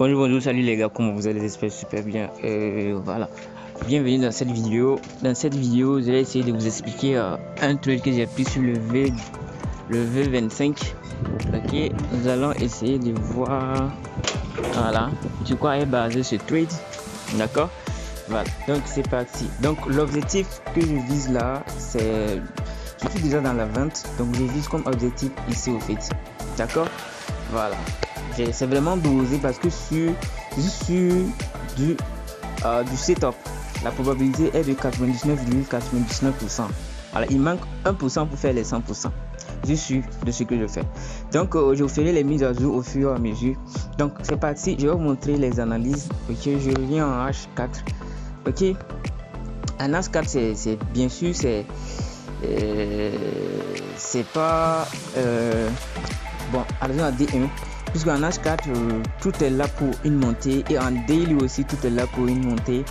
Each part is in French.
Bonjour, salut les gars, comment vous allez? J'espère super bien. Voilà, bienvenue dans cette vidéo. Dans cette vidéo, je vais essayer de vous expliquer un truc que j'ai pris sur le V25. Ok, nous allons essayer de voir, voilà, sur quoi est basé ce trade. D'accord, voilà, donc c'est parti. Donc l'objectif que je vise là, c'est, je suis déjà dans la vente, donc je vise comme objectif ici au fait. D'accord, voilà. C'est vraiment dosé parce que sur du setup, la probabilité est de 99,99%. Alors il manque 1% pour faire les 100%. Je suis de ce que je fais. Donc je vous ferai les mises à jour au fur et à mesure. Donc c'est parti, je vais vous montrer les analyses. Ok, je reviens en H4. Ok, en H4 c'est bien sûr c'est pas bon, allons à D1. Puisque en H4 tout est là pour une montée et en daily aussi tout est là pour une montée,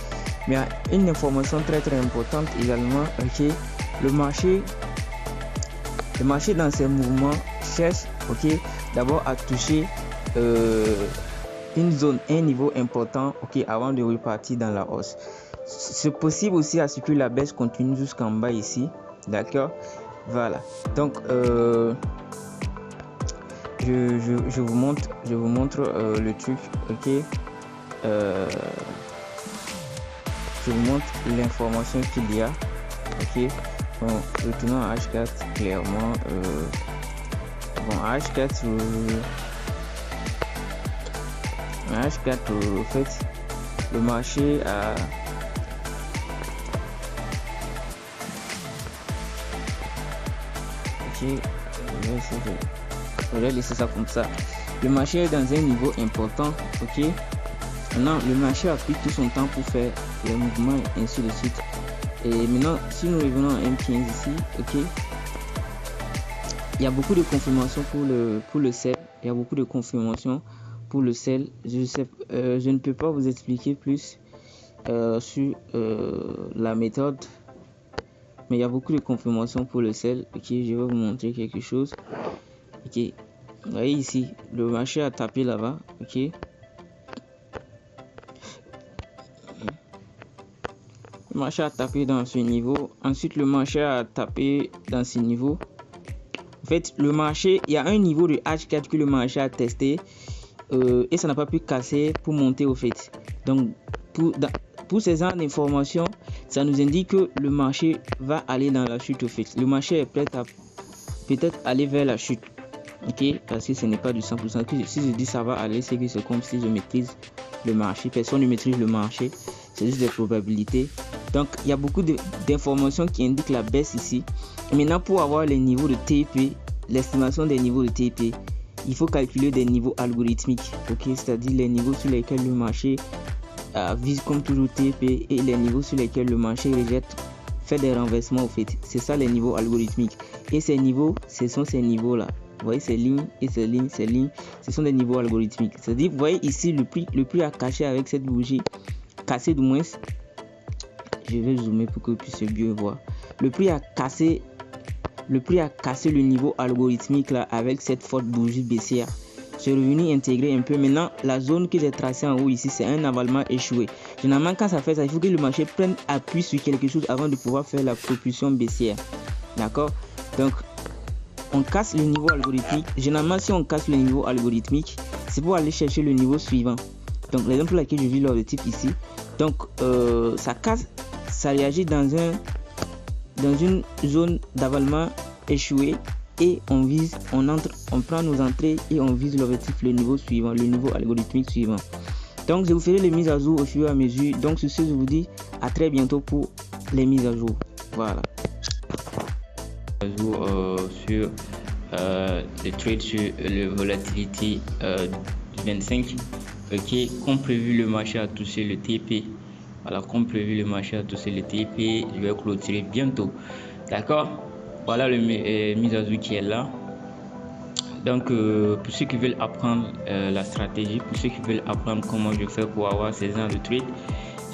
mais une information très importante également, ok, le marché dans ses mouvements cherche, ok, d'abord à toucher une zone, un niveau important, ok, avant de repartir dans la hausse. C'est possible aussi à ce que la baisse continue jusqu'en bas ici, d'accord, voilà. Donc je vous montre le truc, ok. Je vous montre l'information qu'il y a, ok. Bon, retournons à H4 clairement. Bon, à H4 en fait le marché a ok, je vais laisser ça comme ça. Le marché est dans un niveau important, ok. Maintenant le marché a pris tout son temps pour faire les mouvements et ainsi de suite. Et maintenant si nous revenons à M15 ici, ok, il y a beaucoup de confirmations pour le sell. Il y a beaucoup de confirmations pour le sell. Je ne peux pas vous expliquer plus sur la méthode, mais il y a beaucoup de confirmations pour le sell. Ok, je vais vous montrer quelque chose. Ok, vous voyez ici le marché a tapé là-bas, ok. Le marché a tapé dans ce niveau, ensuite le marché a tapé dans ce niveau. En fait le marché, il y a un niveau de H4 que le marché a testé et ça n'a pas pu casser pour monter au fait. Donc pour ces genres d'informations, ça nous indique que le marché va aller dans la chute au fait. Le marché est prêt à peut-être aller vers la chute, ok, parce que ce n'est pas du 100%. Si je dis ça va aller, c'est que c'est comme si je maîtrise le marché. Personne ne maîtrise le marché, c'est juste des probabilités. Donc il y a beaucoup d'informations qui indiquent la baisse ici. Et maintenant pour avoir les niveaux de TP, l'estimation des niveaux de TP, il faut calculer des niveaux algorithmiques, ok, c'est-à-dire les niveaux sur lesquels le marché vise comme toujours TP et les niveaux sur lesquels le marché rejette, fait des renversements au fait. C'est ça les niveaux algorithmiques. Et ces niveaux, ce sont ces niveaux là. Vous voyez ces lignes et ces lignes, ce sont des niveaux algorithmiques. C'est-à-dire, vous voyez ici le prix à cacher avec cette bougie cassée du moins. Je vais zoomer pour que vous puissiez mieux voir. Le prix a cassé le niveau algorithmique là avec cette forte bougie baissière. C'est revenu intégrer un peu. Maintenant la zone que j'ai tracée en haut ici, c'est un avalement échoué. Généralement quand ça fait ça, il faut que le marché prenne appui sur quelque chose avant de pouvoir faire la propulsion baissière, d'accord. Donc on casse le niveau algorithmique. Généralement si on casse le niveau algorithmique, c'est pour aller chercher le niveau suivant. Donc l'exemple pour laquelle je vis l'objectif ici, donc ça casse, ça réagit dans une zone d'avalement échoué et on vise, on prend nos entrées et on vise l'objectif, le niveau suivant, le niveau algorithmique suivant. Donc je vous ferai les mises à jour au fur et à mesure. Donc sur ce, je vous dis à très bientôt pour les mises à jour. Voilà. Sur les trades sur le volatility du 25. Ok, comme prévu le marché a touché le TP. Voilà, comme prévu le marché a touché le TP. Je vais clôturer bientôt, d'accord. Voilà le mise à jour qui est là. Donc pour ceux qui veulent apprendre la stratégie, pour ceux qui veulent apprendre comment je fais pour avoir ces genres de trade,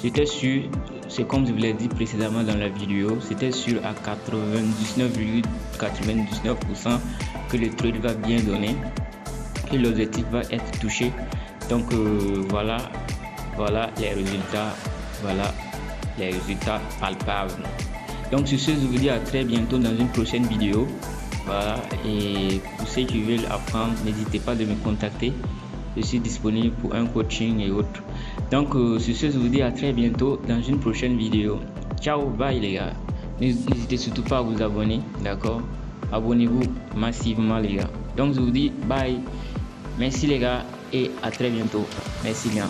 j'étais sûr, c'est comme je vous l'ai dit précédemment dans la vidéo, c'était sûr à 99,99% que le trade va bien donner, que l'objectif va être touché. Donc voilà les résultats, palpables. Donc sur ce, je vous dis à très bientôt dans une prochaine vidéo. Voilà, et pour ceux qui veulent apprendre, n'hésitez pas de me contacter. Je suis disponible pour un coaching et autres. Donc sur ce, je vous dis à très bientôt dans une prochaine vidéo. Ciao, bye les gars. N'hésitez surtout pas à vous abonner, d'accord? Abonnez-vous massivement les gars. Donc je vous dis bye. Merci les gars et à très bientôt. Merci bien.